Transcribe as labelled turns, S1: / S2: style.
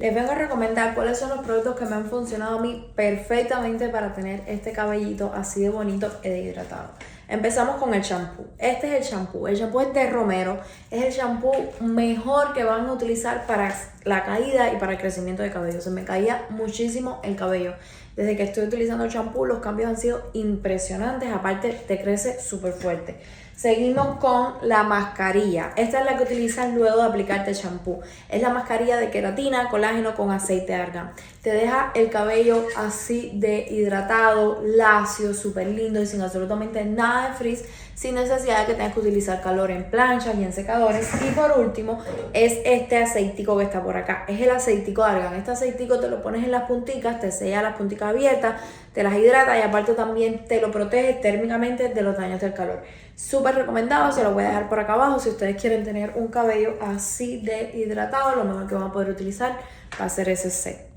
S1: Les vengo a recomendar cuáles son los productos que me han funcionado a mí perfectamente para tener este cabellito así de bonito y de hidratado. Empezamos con el champú. Este es el champú. El champú es de Romero. Es el champú mejor que van a utilizar para la caída y para el crecimiento de cabello. Se me caía muchísimo el cabello. Desde que estoy utilizando el champú, los cambios han sido impresionantes. Aparte, te crece súper fuerte. Seguimos con la mascarilla. Esta es la que utilizas luego de aplicarte el champú. Es la mascarilla de queratina, colágeno con aceite de argán. Te deja el cabello así de hidratado, lacio, súper lindo y sin absolutamente nada de frizz, sin necesidad de que tengas que utilizar calor en planchas y en secadores. Y por último es este aceitico que está por acá. Es el aceitico de argán. Este aceitico te lo pones en las punticas, te sella las punticas abiertas, te las hidrata y aparte también te lo protege térmicamente de los daños del calor. Súper recomendado, se lo voy a dejar por acá abajo si ustedes quieren tener un cabello así de hidratado. Lo mejor que van a poder utilizar va a ser ese set.